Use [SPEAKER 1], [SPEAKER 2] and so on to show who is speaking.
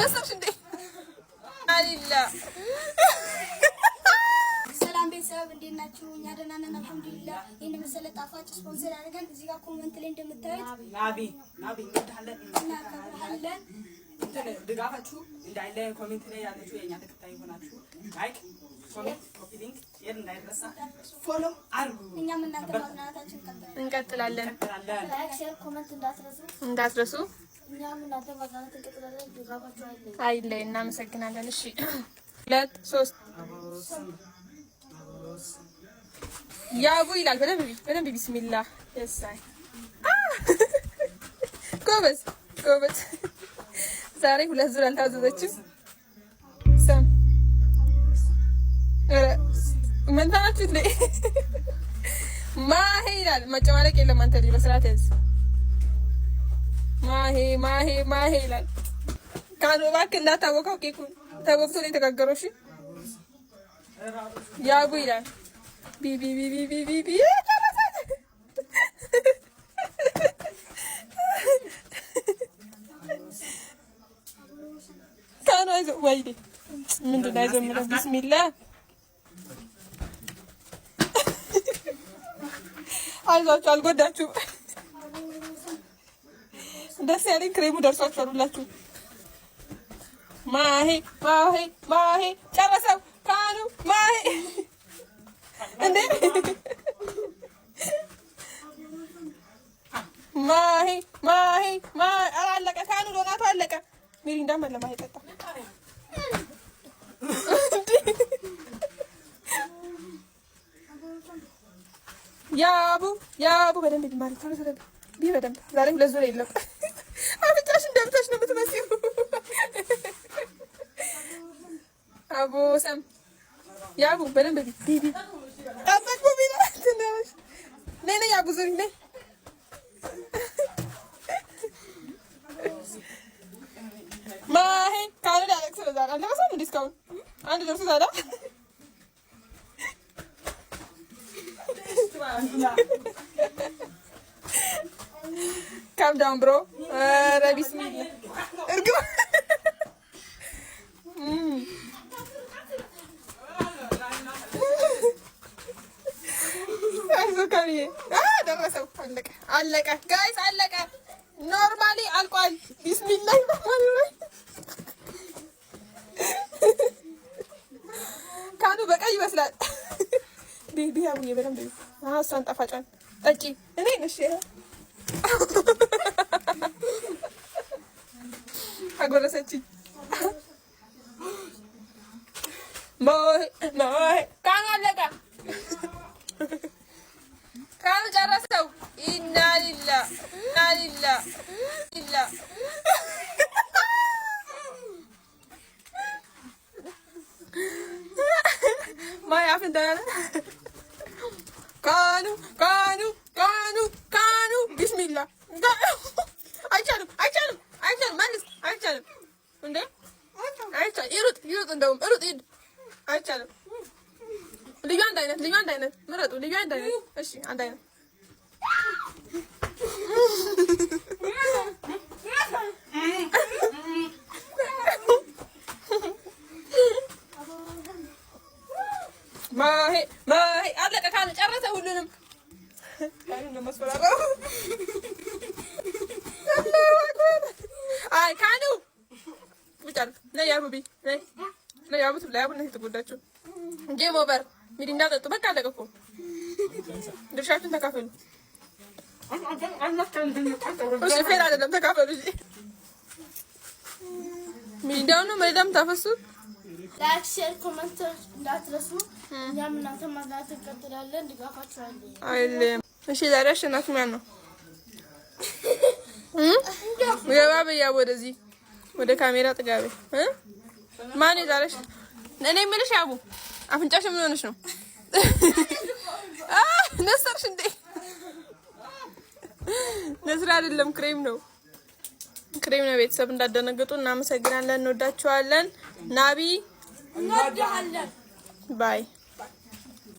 [SPEAKER 1] ነሰርሽ እንዴ? አሊላ
[SPEAKER 2] ሰላም ቤተሰብ እንዴት ናችሁ? እኛ ደህና ነን አልሐምዱሊላህ። ይሄን መሰለ ጣፋጭ ስፖንሰር አድርገን እዚህ ጋር ኮሜንት ላይ እንደምታዩት
[SPEAKER 3] ናቢ እንወድሃለን
[SPEAKER 2] እናከብርሃለን።
[SPEAKER 3] ድጋፋችሁ እንዳይለየን ኮሜንት ላይ ያላችሁ የኛ ተከታይ ሆናችሁ ላይክ፣ ኮሜንት፣ ኮፒ ሊንክ እንዳይረሳ ፎሎ አድርጉ።
[SPEAKER 2] እኛም እናንተ ማዝናናታችን
[SPEAKER 1] እንቀጥላለን።
[SPEAKER 2] ላይክ፣ ሼር፣ ኮሜንት
[SPEAKER 1] እንዳትረሱ።
[SPEAKER 2] እኛም እናንተ ማዝናናት እንቀጥላለን። ድጋፋችሁ
[SPEAKER 1] አይለይ። እናመሰግናለን። እሺ 2 3 ያቡ ይላል። በደንብ ቢስሚላህ ያሳይ ጎበዝ ጎበዝ። ዛሬ 2 ዙር አልታዘዘችም። ሰም ምን ታናችሁት ላይ ማሄ ይላል። መጨማለቅ የለም። አንተ ልጅ በስርዓት ያዝ። ማሄ ይላል። ካኑ እባክህ እንዳታወቀው ኬኩን ተቦክቶ ነው የተጋገረው። እሺ ያቡ ይላል። ቢ ካኑ አይዞህ። ወይኔ ምንድን ነው አይዞህ የምለው? ቢስሚላህ አይዟችሁ፣ አልጎዳችሁም። ደስ ያለኝ ክሬሙ ደርሷችኋል ሁላችሁ። ማሄ ጨረሰው። ካኑ ማሄ እንዴ ማሄ አላለቀ። ካኑ ዶናቱ አለቀ። ሚሪንዳ መለማ ይጠጣ ያቡ በደንብ ይማሪ ተረሰረብ በደንብ ዛሬ 2 ዙር የለም። አፍንጫሽ እንደምታሽ ነው የምትመስዪው። አቦ ሰም ያቡ በደንብ ቢቢ አጣቆ ቢላ ትናሽ ነይ ያቡ ዙሪ ነይ። ማሄ ካኑ ዳለክስ በዛራ ለማሳም ዲስካውንት አንድ ደርሶ ታላ Calm down, bro. Bismillah. Ergo. Kali. ደረሰው። አለቀ ጋይስ፣ አለቀ። ኖርማሊ አልቋል። ቢስሚላህ ካኑ በቀይ ይመስላል። ቤቢ አቡዬ በደንብ እሷን ጣፋጯን ጠጪ። እኔ ነሽ አጎረሰችኝ። ካኑ አለቀ። ካኑ ጨረሰው። ኢና ሊላህ ማይ አፍን ዳያለ ካኑ ቢስሚላህ አይቻልም። መልስ አይቻልም እንዴ አይቻልም። ይሩጥ እንደውም ሂድ። አይቻልም። ልዩ አንድ አይነት ምረጡ። ልዩ አንድ አይነት። እሺ አንድ አይነት ማሄ አለቀ። ካኑ ጨረሰ ሁሉንም። አይ ካኑ ብቻል ነይ አቡቢ ነይ አቡት ላይ አቡነ ተጎዳችሁ። ጌም ኦቨር። ሚሪንዳ ጠጡ። በቃ አለቀ እኮ። ድርሻችሁን ተካፈሉ። እሺ ፌር አይደለም፣ ተካፈሉ። እሺ ሚሪንዳውን ነው መዳም ታፈሱት።
[SPEAKER 2] ላይክ፣ ሼር፣ ኮሜንት እንዳትረሱ። እኛም እናንተ ማዝናናት እንቀጥላለን። ድጋፋችሁ
[SPEAKER 1] አይደለም። እሺ ዛሬ አሸናፊ ማን ነው? ገባበያ ወደዚህ ወደ ካሜራ ጥጋቤ ማን ይዛለሽ? እኔ የምልሽ ያቡ አፍንጫሽ ምን ሆነሽ ነው? ነሰርሽ እንዴ? ነስራ አይደለም ክሬም ነው። ቤተሰብ እንዳደነገጡ እናመሰግናለን። እንወዳችኋለን። ናቢ እንወዳለን። ባይ